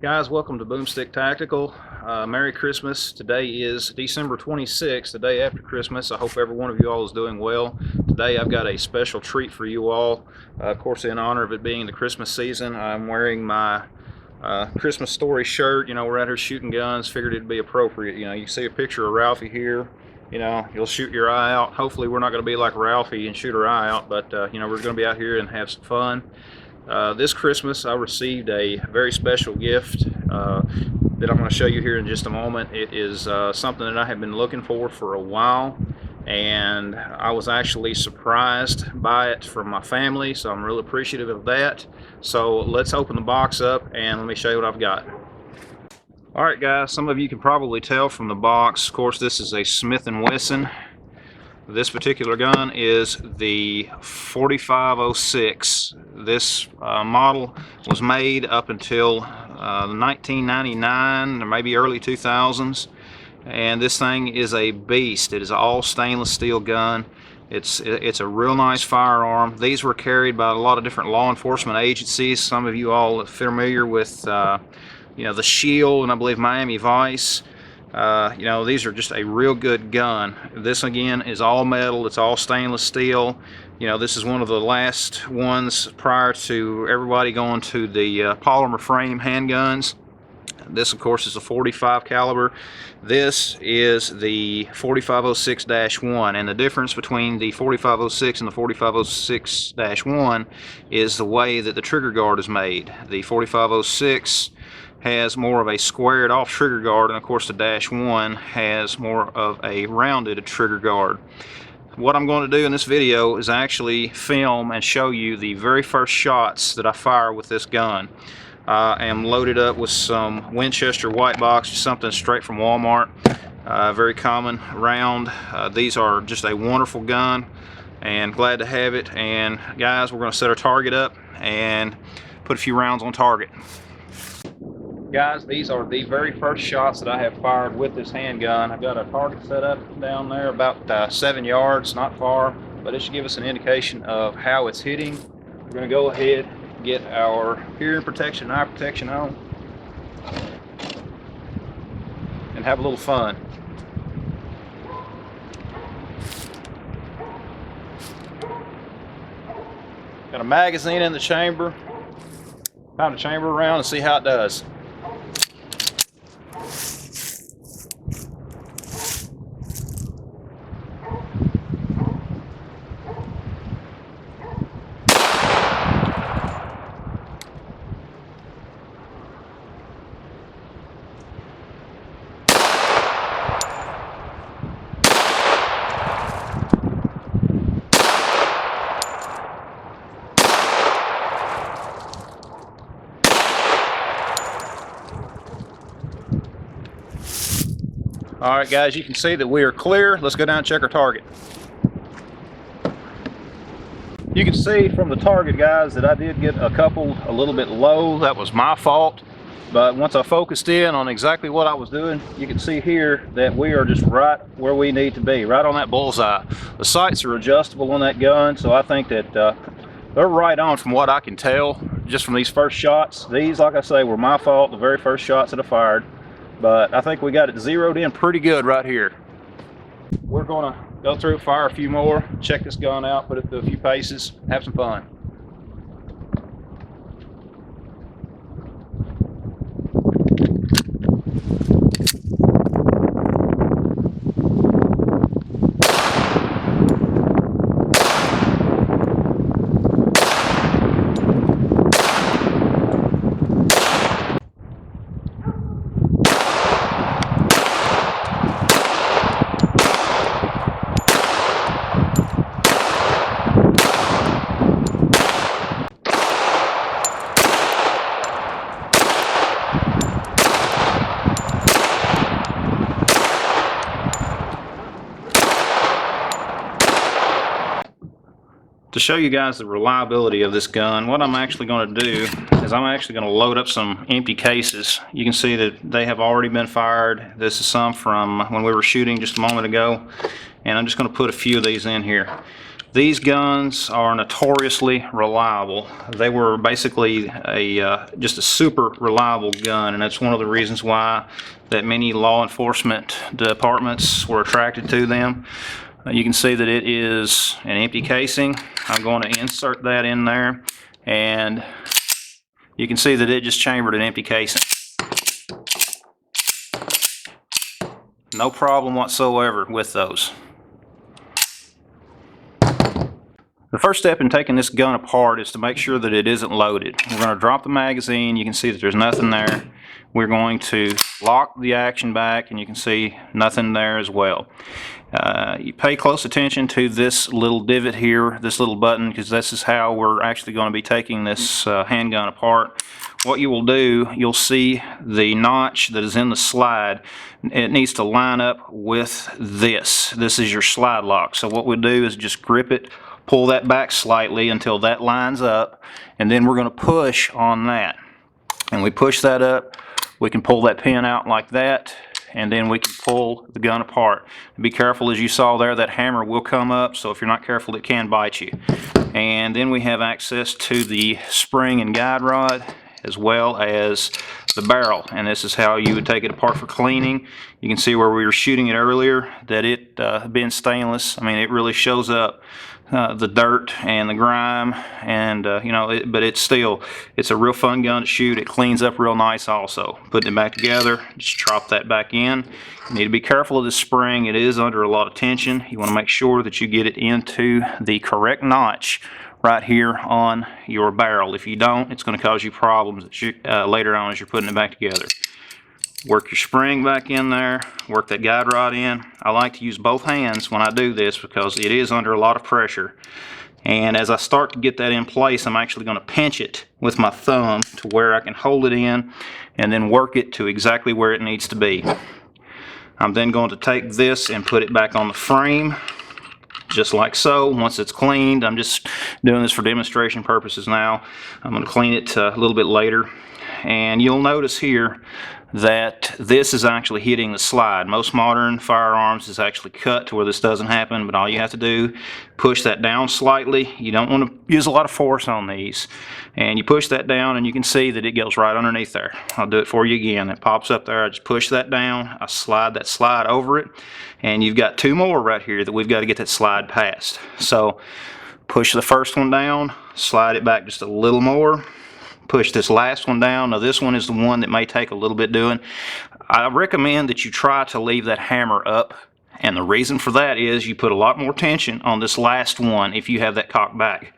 Guys, welcome to Boomstick Tactical. Merry Christmas. Today is December 26th, the day after Christmas. I hope every one of you all is doing well. Today I've got a special treat for you all. Of course, in honor of it being the Christmas season, I'm wearing my Christmas Story shirt. You know, we're out here shooting guns. Figured it'd be appropriate. You know, you see a picture of Ralphie here. You know, you'll shoot your eye out. Hopefully we're not going to be like Ralphie and shoot our eye out, but you know, we're going to be out here and have some fun. This Christmas I received a very special gift that I'm going to show you here in just a moment. It is something that I have been looking for a while, and I was actually surprised by it from my family, so I'm really appreciative of that. So let's open the box up and let me show you what I've got. Alright guys, some of you can probably tell from the box, of course this is a Smith and Wesson. This particular gun is the 4506. This model was made up until 1999 or maybe early 2000s, and this thing is a beast. It is an all stainless steel gun. It's a real nice firearm. These were carried by a lot of different law enforcement agencies. Some of you all are familiar with you know, the Shield and I believe Miami Vice. You know, these are just a real good gun. This again is all metal, it's all stainless steel. You know, this is one of the last ones prior to everybody going to the polymer frame handguns. This of course is a 45 caliber. This is the 4506-1, and the difference between the 4506 and the 4506-1 is the way that the trigger guard is made. The 4506 has more of a squared off trigger guard, and of course the -1 has more of a rounded trigger guard. What I'm going to do in this video is actually film and show you the very first shots that I fire with this gun. I am loaded up with some Winchester white box, something straight from Walmart. Very common round. These are just a wonderful gun and glad to have it. And guys, we're going to set our target up and put a few rounds on target. Guys, these are the very first shots that I have fired with this handgun. I've got a target set up down there about 7 yards, not far, but it should give us an indication of how it's hitting. We're going to go ahead and get our hearing protection and eye protection on and have a little fun. Got a magazine in the chamber. Time to chamber around and see how it does. Alright guys, you can see that we are clear. Let's go down and check our target. You can see from the target, guys, that I did get a couple a little bit low. That was my fault. But once I focused in on exactly what I was doing, you can see here that we are just right where we need to be, right on that bullseye. The sights are adjustable on that gun, so I think that they're right on from what I can tell just from these first shots. These, like I say, were my fault, the very first shots that I fired. But I think we got it zeroed in pretty good right here. We're going to go through, fire a few more, check this gun out, put it through a few paces, have some fun. To show you guys the reliability of this gun, what I'm actually going to do is I'm actually going to load up some empty cases. You can see that they have already been fired. This is some from when we were shooting just a moment ago, and I'm just going to put a few of these in here. These guns are notoriously reliable. They were basically just a super reliable gun, and that's one of the reasons why that many law enforcement departments were attracted to them. You can see that it is an empty casing. I'm going to insert that in there, and you can see that it just chambered an empty casing. No problem whatsoever with those. The first step in taking this gun apart is to make sure that it isn't loaded. We're going to drop the magazine. You can see that there's nothing there. We're going to lock the action back, and you can see nothing there as well. You pay close attention to this little divot here, this little button, because this is how we're actually going to be taking this handgun apart. What you will do, you'll see the notch that is in the slide. It needs to line up with this. This is your slide lock. So what we'll do is just grip it, pull that back slightly until that lines up, and then we're going to push on that. And we push that up, we can pull that pin out like that, and then we can pull the gun apart. Be careful, as you saw there, that hammer will come up, so if you're not careful it can bite you. And then we have access to the spring and guide rod, as well as the barrel, and this is how you would take it apart for cleaning. You can see where we were shooting it earlier that it being stainless, I mean, it really shows up the dirt and the grime, and you know, but it's a real fun gun to shoot. It cleans up real nice also. Putting it back together, just drop that back in. You need to be careful of this spring. It is under a lot of tension. You want to make sure that you get it into the correct notch right here on your barrel. If you don't, it's going to cause you problems later on as you're putting it back together. Work your spring back in there, work that guide rod in. I like to use both hands when I do this because it is under a lot of pressure. And as I start to get that in place, I'm actually going to pinch it with my thumb to where I can hold it in and then work it to exactly where it needs to be. I'm then going to take this and put it back on the frame, just like so. Once it's cleaned, I'm just doing this for demonstration purposes now. I'm going to clean it a little bit later. And you'll notice here that this is actually hitting the slide. Most modern firearms is actually cut to where this doesn't happen, but all you have to do, push that down slightly. You don't want to use a lot of force on these. And you push that down and you can see that it goes right underneath there. I'll do it for you again. It pops up there. I just push that down. I slide that slide over it. And you've got two more right here that we've got to get that slide past. So push the first one down, slide it back just a little more. Push this last one down. Now this one is the one that may take a little bit doing. I recommend that you try to leave that hammer up, and the reason for that is you put a lot more tension on this last one if you have that cocked back.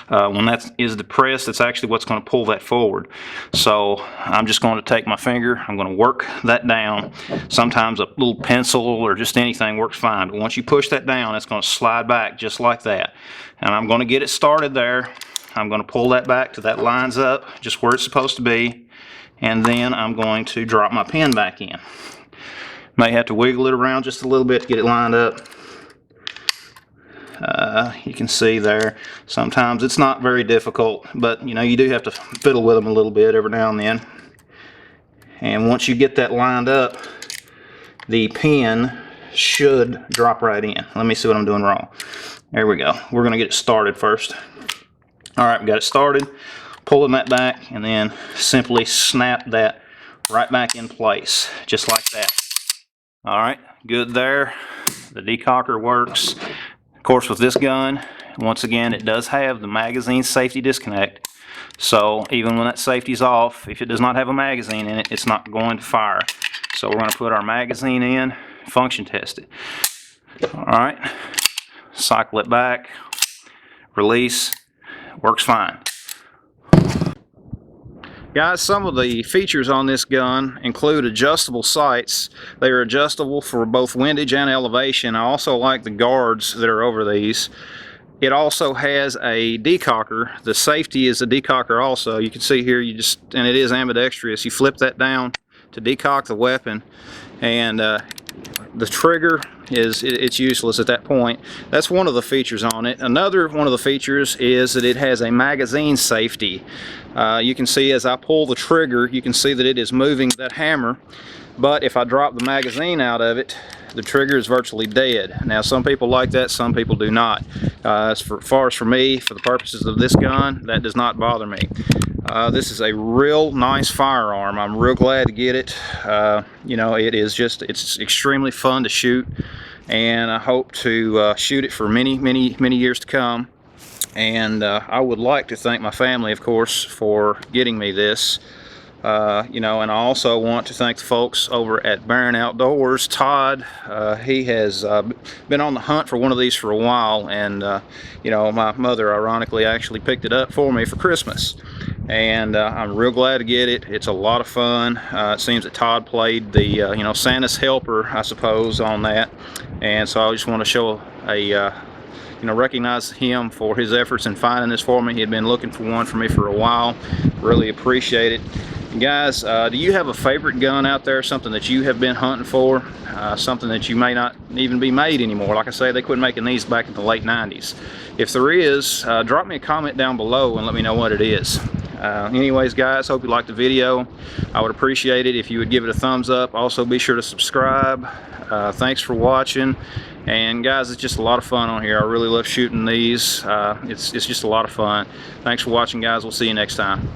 When that is depressed, that's actually what's going to pull that forward. So I'm just going to take my finger, I'm going to work that down. Sometimes a little pencil or just anything works fine, but once you push that down, it's going to slide back just like that. And I'm going to get it started there. I'm going to pull that back till that lines up just where it's supposed to be, and then I'm going to drop my pin back in. May have to wiggle it around just a little bit to get it lined up. You can see there, sometimes it's not very difficult, but you know, you do have to fiddle with them a little bit every now and then. And once you get that lined up, the pin should drop right in. Let me see what I'm doing wrong. There we go. We're going to get it started first. Alright, we got it started, pulling that back, and then simply snap that right back in place, just like that. Alright, good there. The decocker works. Of course, with this gun, once again, it does have the magazine safety disconnect. So even when that safety's off, if it does not have a magazine in it, it's not going to fire. So we're going to put our magazine in, function test it. Alright, cycle it back, release. Works fine. Guys, some of the features on this gun include adjustable sights. They are adjustable for both windage and elevation. I also like the guards that are over these. It also has a decocker. The safety is a decocker also. You can see here, and it is ambidextrous. You flip that down to decock the weapon, and the trigger it's useless at that point. That's one of the features on it. Another one of the features is that it has a magazine safety. You can see as I pull the trigger, you can see that it is moving that hammer, but if I drop the magazine out of it, the trigger is virtually dead. Now some people like that, some people do not. As far as for me, for the purposes of this gun, that does not bother me. This is a real nice firearm. I'm real glad to get it. You know, it's extremely fun to shoot, and I hope to shoot it for many years to come. And I would like to thank my family, of course, for getting me this. You know, and I also want to thank the folks over at Barron Outdoors. Todd, he has been on the hunt for one of these for a while, and you know, my mother ironically actually picked it up for me for Christmas, and I'm real glad to get it. It's a lot of fun. It seems that Todd played the you know, Santa's helper, I suppose, on that, and so I just want to show you know, recognize him for his efforts in finding this for me. He had been looking for one for me for a while. Really appreciate it. Guys, do you have a favorite gun out there, something that you have been hunting for, something that you may not even be made anymore? Like I say, they quit making these back in the late 90s. If there is, drop me a comment down below and let me know what it is. Anyways, guys, hope you liked the video. I would appreciate it if you would give it a thumbs up. Also, be sure to subscribe. Thanks for watching. And guys, it's just a lot of fun on here. I really love shooting these. It's just a lot of fun. Thanks for watching, guys. We'll see you next time.